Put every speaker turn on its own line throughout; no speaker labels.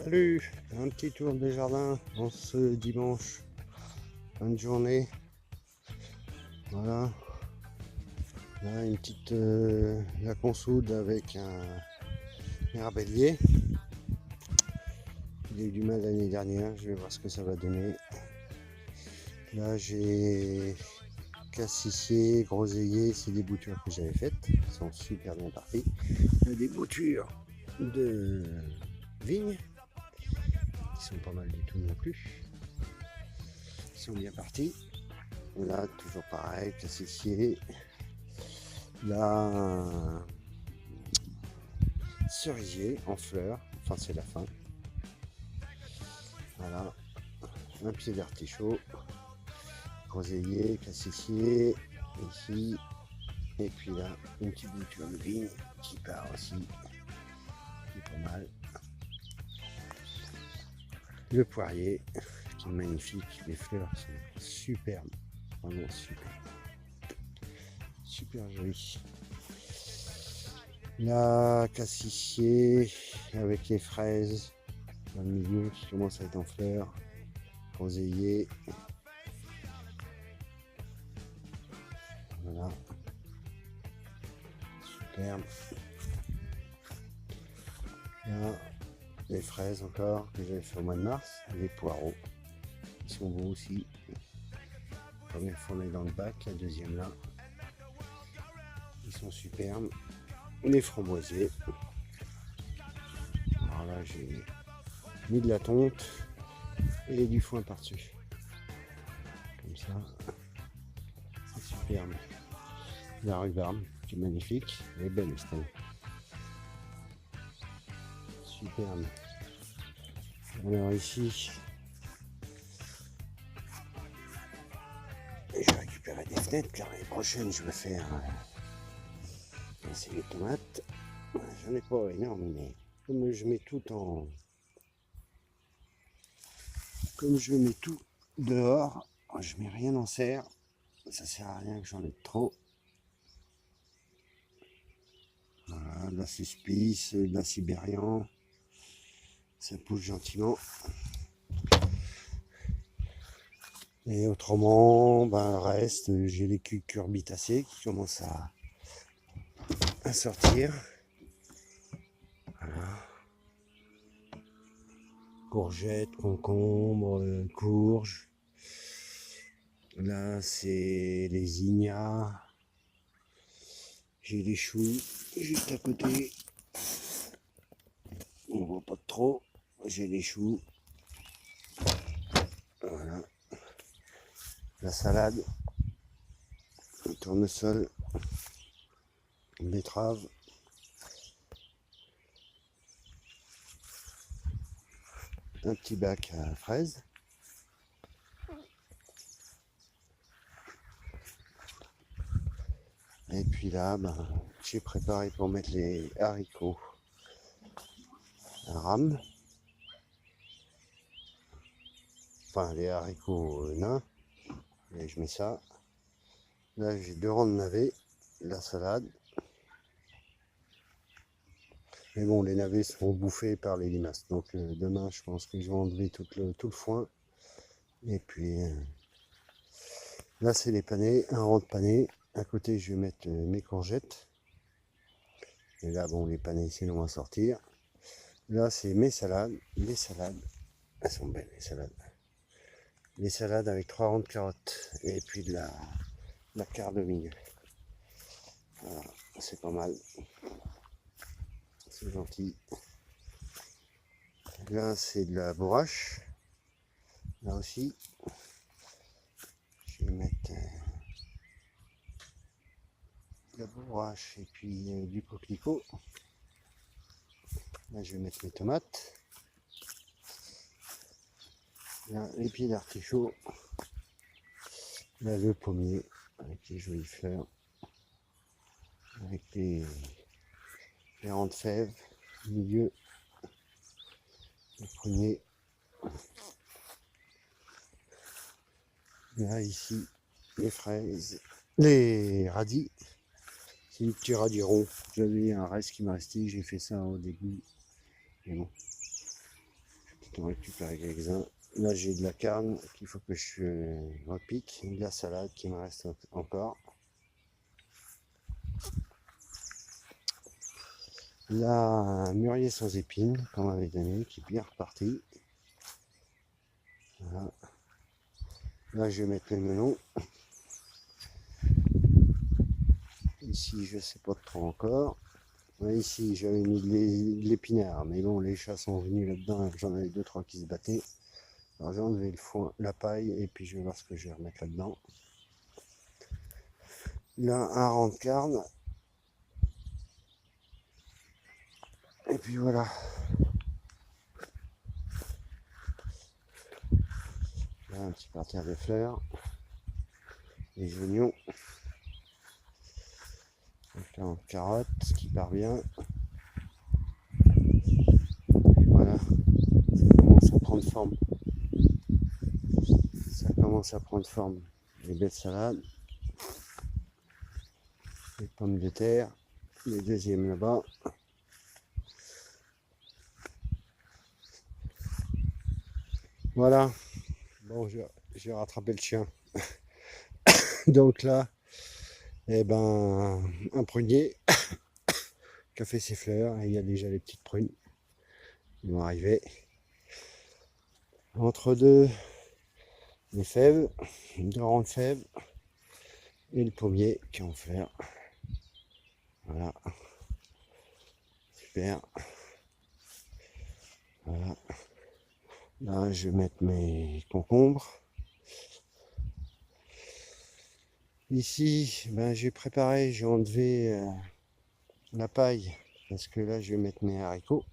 Salut, un petit tour des jardins en ce dimanche, fin de journée. Voilà, là une petite la consoude avec un herbélier. Il a eu du mal l'année dernière, je vais voir ce que ça va donner. Là j'ai cassissier, groseillier, c'est des boutures que j'avais faites, ils sont super bien partis. Des boutures de vigne, qui sont pas mal du tout non plus. Ils sont bien partis. Là, toujours pareil, cassissier. Là, un cerisier en fleurs. Enfin, c'est la fin. Voilà. Un pied d'artichaut. Groseillier, cassissier. Ici. Et puis là, une petite bouture de vigne qui part aussi. Qui est pas mal. Le poirier, qui est magnifique. Les fleurs sont superbes. Vraiment super. Super joli. Là, cassissier avec les fraises dans le milieu qui commence à être en fleurs. Groseillier. Voilà. Superbe. Là, les fraises encore que j'avais fait au mois de mars. Les poireaux. Ils sont beaux aussi. La première fois on est dans le bac, la deuxième là. Ils sont superbes. Les framboisiers. Alors là j'ai mis de la tonte et du foin par-dessus. Comme ça. C'est superbe. La rhubarbe qui est magnifique. Elle est belle cette année. Superbe. Alors ici, je vais récupérer des fenêtres car l'année prochaine je vais faire c'est les tomates. J'en ai pas énorme, mais comme je mets tout dehors, je mets rien en serre, ça sert à rien que j'en ai trop. Voilà, de la suspice, de la sibérian, ça pousse gentiment. Et autrement, ben reste, j'ai les cucurbitacées qui commencent à sortir. Voilà. Courgettes, concombres, courges. Là, c'est les ignas. J'ai les choux juste à côté. On voit pas trop. J'ai les choux. Voilà. La salade. Le tournesol. Une betterave. Un petit bac à fraises. Et puis là, ben, j'ai préparé pour mettre les haricots à rame. Enfin, les haricots nains. Et je mets ça. Là, j'ai 2 rangs de navets. La salade. Mais bon, les navets seront bouffés par les limaces. Donc demain, je pense que je vais enlever tout le foin. Et puis là, c'est les panais, un rang de panais. À côté, je vais mettre mes courgettes. Et là, bon, les panais, c'est long à sortir. Là, c'est mes salades. Les salades, elles sont belles, les salades. Les salades avec 3 rangs de carottes. Et puis de la carde au milieu. Voilà, c'est pas mal. C'est gentil. Là, c'est de la bourrache. Là aussi, je vais mettre de la bourrache et puis du coquelicot. Là, je vais mettre mes tomates. Là, les pieds d'artichaut. Là, le pommier avec les jolies fleurs. Avec les rangs de fèves. Au milieu, le prunier. Là, ici, les fraises. Les radis. C'est des petits radis ronds. J'avais un reste qui m'a resté. J'ai fait ça au début. Mais bon. j'en récupère quelques-uns. Là, j'ai de la carne qu'il faut que je repique. De la salade qui me reste encore. Là, un mûrier sans épines qu'on m'avait donné, qui est bien reparti. Voilà. Là, je vais mettre le melon. Ici, je sais pas trop encore. Ici, j'avais mis de l'épinard, mais bon, les chats sont venus là-dedans. J'en avais 2-3 qui se battaient. Alors, j'ai enlevé le foin, la paille, et puis je vais voir ce que je vais remettre là-dedans. Là, un rang de carne. Et puis voilà. Là, un petit parterre de fleurs. Les oignons. Donc là, en carotte, ce qui part bien. Voilà. Ça commence à prendre forme. Ça commence à prendre forme. Les belles salades. Les pommes de terre. Les deuxièmes là-bas. Voilà. Bon, j'ai rattrapé le chien. Donc là, eh ben, un prunier qui a fait ses fleurs. Et il y a déjà les petites prunes qui vont arriver. Entre deux, les fèves, une grande fève et le pommier qui est en fleurs. Voilà. Super. Voilà. Là, je vais mettre mes concombres. Ici, ben, j'ai préparé, j'ai enlevé la paille parce que là, je vais mettre mes haricots.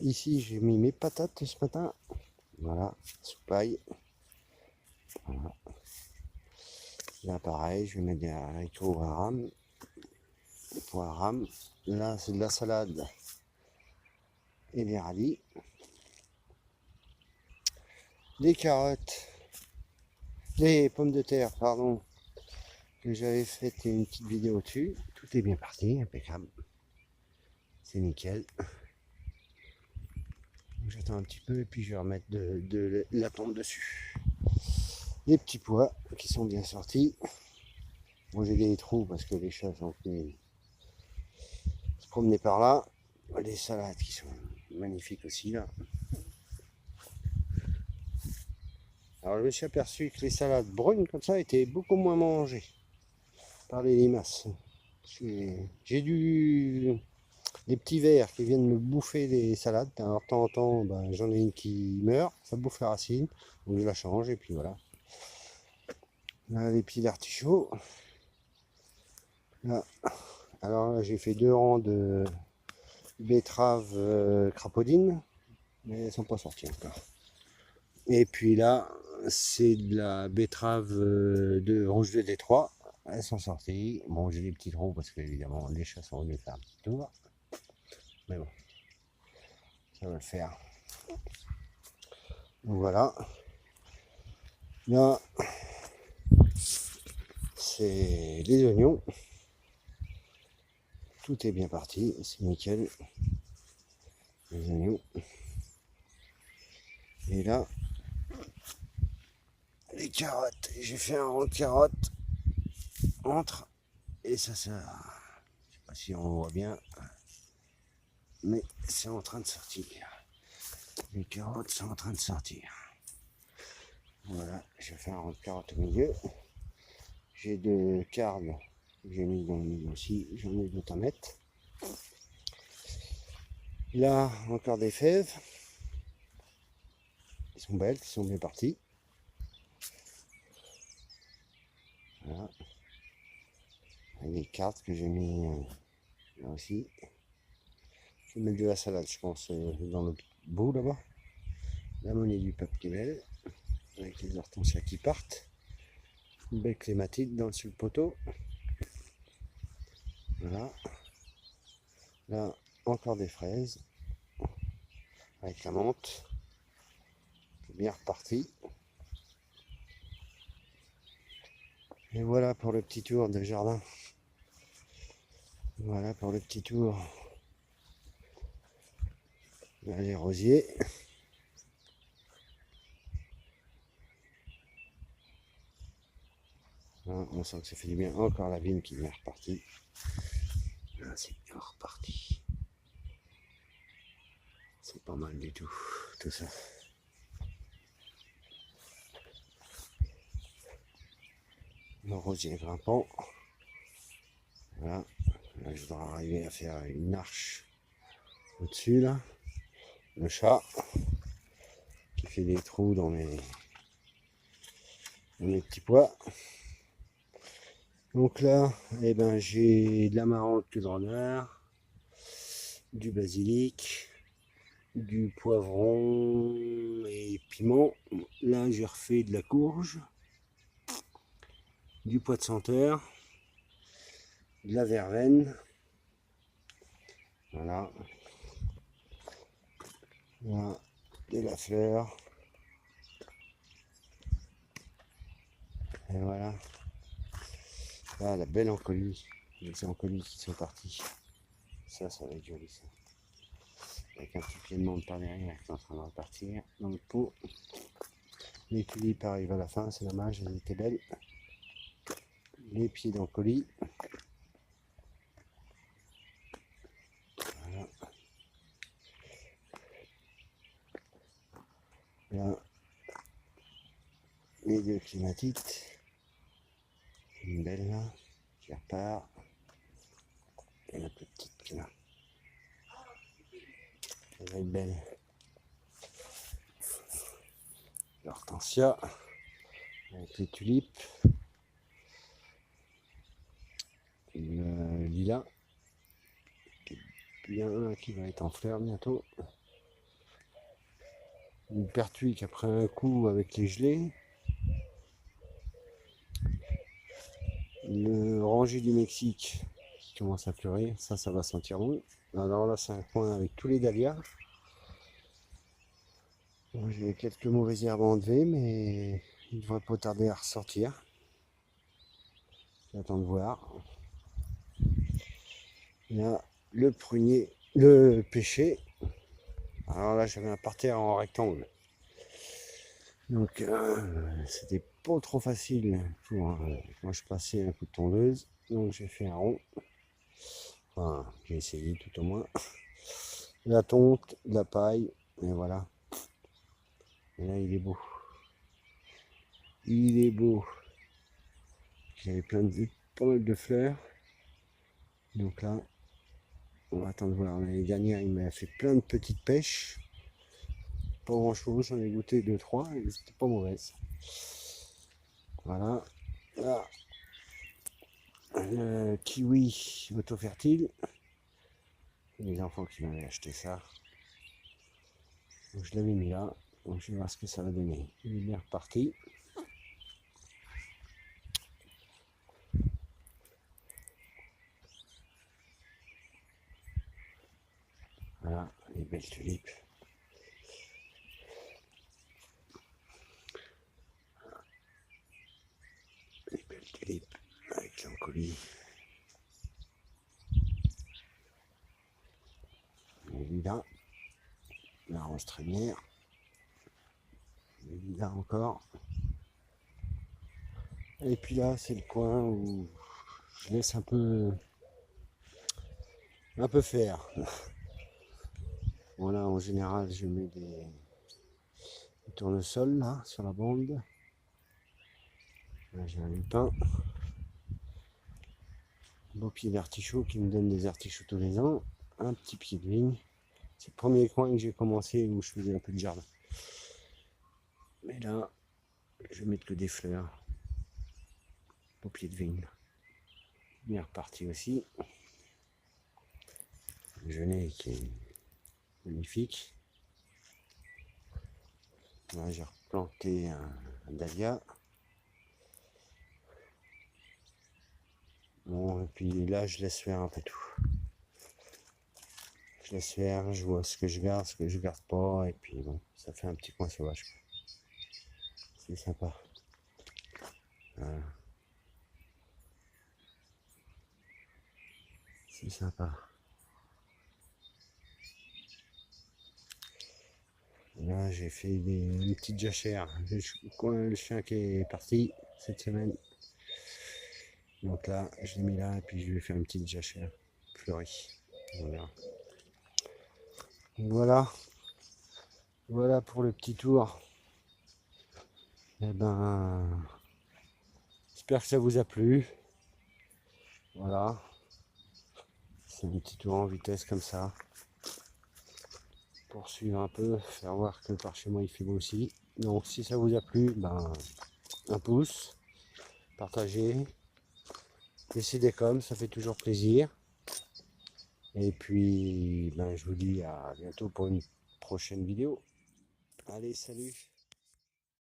Ici, j'ai mis mes patates ce matin. Voilà, sous paille. Voilà. Là, pareil, je vais mettre des haricots à rame. Des pois à rame. Là, c'est de la salade et des radis. Des carottes. Les pommes de terre, pardon, que j'avais fait une petite vidéo dessus. Tout est bien parti, impeccable. C'est nickel. J'attends un petit peu et puis je vais remettre de la tombe dessus. Les petits pois qui sont bien sortis. Bon, j'ai des trous parce que les chats sont venus se promener par là. Les salades qui sont magnifiques aussi là. Alors je me suis aperçu que les salades brunes comme ça étaient beaucoup moins mangées par les limaces. J'ai des petits vers qui viennent me bouffer les salades. Alors de temps en temps, ben, j'en ai une qui meurt, ça bouffe la racine, donc je la change et puis voilà. Là, les petits artichauts. Là, alors là, j'ai fait 2 rangs de betteraves crapaudines, mais elles sont pas sorties encore. Et puis là, c'est de la betterave de rouge de Détroit. Elles sont sorties. Bon, j'ai des petits trous parce que évidemment les chats sont venus faire un petit tour. Mais bon, ça va le faire. Donc voilà. Là, c'est les oignons. Tout est bien parti, c'est nickel. Les oignons. Et là, les carottes. J'ai fait un rond de carottes entre. Et ça, je sais pas si on voit bien, mais c'est en train de sortir. Les carottes sont en train de sortir. Voilà, je vais faire un rond de carottes au milieu. J'ai 2 carnes que j'ai mis dans le milieu aussi. J'en ai d'autres à mettre. Là, encore des fèves. Elles sont belles, elles sont bien parties. Voilà. Et les cartes que j'ai mis là aussi. Je vais mettre de la salade, je pense, dans le bout là-bas. La monnaie du pape qui est belle, avec les hortensias qui partent. Une belle clématite dans le sous le poteau. Voilà. Là, encore des fraises. Avec la menthe. Bien reparti. Et voilà pour le petit tour de jardin. Voilà pour le petit tour Là, les rosiers. Là, on sent que ça fait du bien. Encore la vigne qui est bien repartie. Là, c'est bien reparti. C'est pas mal du tout, tout ça. Le rosier grimpant. Voilà. Là, je dois arriver à faire une arche au-dessus, là. Le chat qui fait des trous dans mes petits pois. Donc là, eh ben, j'ai de l'amarante que de renard, du basilic, du poivron et piment. Là, j'ai refait de la courge, du pois de senteur, de la verveine. Voilà. Là, de la fleur. Et voilà. Là, la belle encolie. Les encolies qui sont partis. Ça va être joli, ça. Avec un petit pied de menthe par derrière qui est en train de repartir dans le pot. Les tulipes arrivent à la fin, c'est dommage, elles étaient belles. Les pieds d'encolie. Voilà. Là, les deux clématites. Une belle là, qui repart. Et la plus petite qui est là. Elle va être belle. L'hortensia, avec les tulipes. Le lilas, qui est bien, qui va être en fleurs bientôt. Une pertuis qui a pris un coup avec les gelées. Le rangé du Mexique qui commence à fleurir, ça va sentir bon. Alors là, c'est un coin avec tous les dahlias. J'ai quelques mauvaises herbes à enlever, mais il devrait pas tarder à ressortir. J'attends de voir. Là, le prunier, le pêcher. Alors là, j'avais un parterre en rectangle. Donc, c'était pas trop facile pour quand je passais un coup de tondeuse. Donc, j'ai fait un rond. Enfin, j'ai essayé tout au moins. La tonte, la paille, et voilà. Et là, il est beau. Il est beau. J'avais pas mal de fleurs. Donc là, on va attendre de voir. L'année dernière, il m'a fait plein de petites pêches. Pas grand chose, j'en ai goûté 2-3 et c'était pas mauvaise. Voilà. Là, le kiwi auto-fertile. Les enfants qui m'avaient acheté ça. Donc je l'avais mis là. Donc je vais voir ce que ça va donner. Il est bien reparti. Voilà, les belles tulipes. Les belles tulipes avec l'encolie. Les lilas. La rose trémière. Les lilas encore. Et puis là, c'est le coin où je laisse un peu faire. Voilà, en général, je mets des tournesols là sur la bande. Là, j'ai un lupin. Beau pied d'artichaut qui me donne des artichauts tous les ans. Un petit pied de vigne. C'est le premier coin que j'ai commencé où je faisais un peu de jardin. Mais là, je vais mettre que des fleurs. Beau pied de vigne. Bien reparti aussi. Le genêt qui est magnifique. Là, j'ai replanté un dahlia. Bon, et puis là, je laisse faire un peu tout. Je laisse faire, je vois ce que je garde pas, et puis bon, ça fait un petit coin sauvage. C'est sympa. Voilà. C'est sympa. Là, j'ai fait une petite jachère. Le chien qui est parti cette semaine. Donc là, je l'ai mis là et puis je lui ai fait une petite jachère fleurie. Voilà. Voilà. Voilà pour le petit tour. Eh ben, j'espère que ça vous a plu. Voilà. C'est un petit tour en vitesse comme ça. Pour suivre un peu, faire voir que par chez moi il fait beau aussi. Donc si ça vous a plu, ben, un pouce, partagez, laissez des coms, ça fait toujours plaisir. Et puis ben, je vous dis à bientôt pour une prochaine vidéo. Allez, salut!